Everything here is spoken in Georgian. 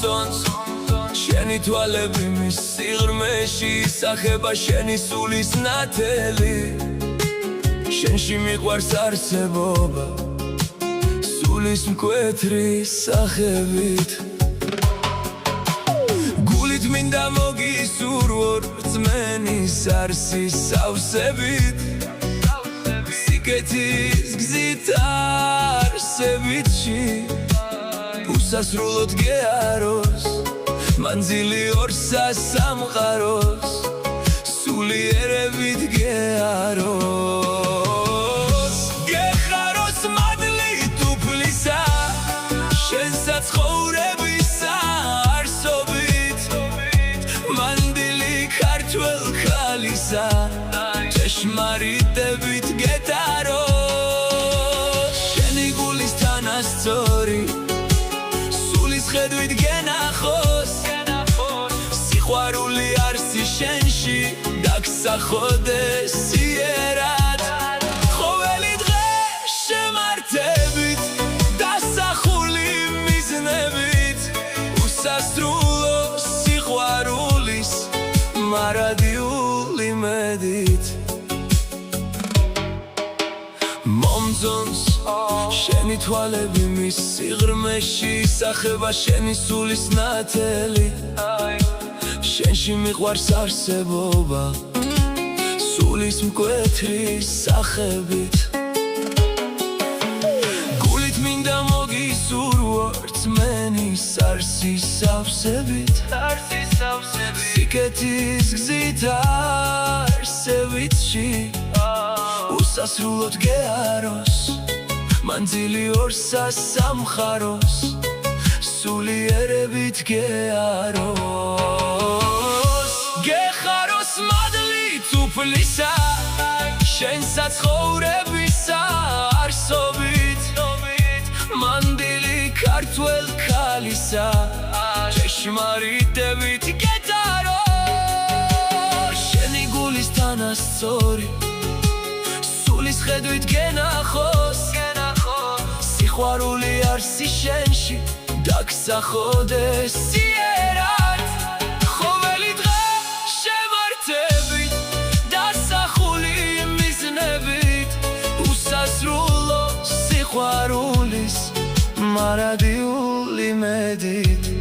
მომწონს შენი თვალები მის სიღრმეში ისახება შენი სულის ნათელი შენში მიყვარს არსებობა სულის მკვეთრი სახებით გულით მინდა მოგისურვო რწმენის არსის სავსებით სიკეთის გზით არსებითში უსასრულოდ გეაროს მანძილი ორსა სამყაროს სულიერებით გეაროს გეხაროს მადლი თუფლისა შენსა ცხოვრებისა არსობით მანძილი ქართველ ქალისა ჭეშმარიტებით გეტაროს შენი გულის თანასწორი სულის ხედვით გენახოს სიყვარული არსი შენში დაგსახოდეს სიერად ყოველი დღე შემართებით დასახული მიზნებით უსასრულო სიყვარულის მარადიული მედით მომწონს შენი თვალები მის სიღრმეში ისახება შენი სულის ნათელი შენში მიყვარს არსებობა სულის მკვეთრი სახებით გულით მინდა მოგისურვო რწმენის არსის სავსებით სიკეთის გზით არსებითში უსასრულოდ გეაროს მანძილი ორსა სამყაროს სულიერებით გეაროს გეხაროს მადლი თუფლისა შენსა ცხოვრებისა არსობით მანძილი ქართველ ქალისა ჭეშმარიტებით გეტაროს შენი გულის თანასწორი სულის ხედვით გენახოს სიყვარული არსი შენში დაგსახოდეს სიერად ყოველი დღე შემართებით დასახული მიზნებით უსასრულო სიყვარულის მარადიული მედით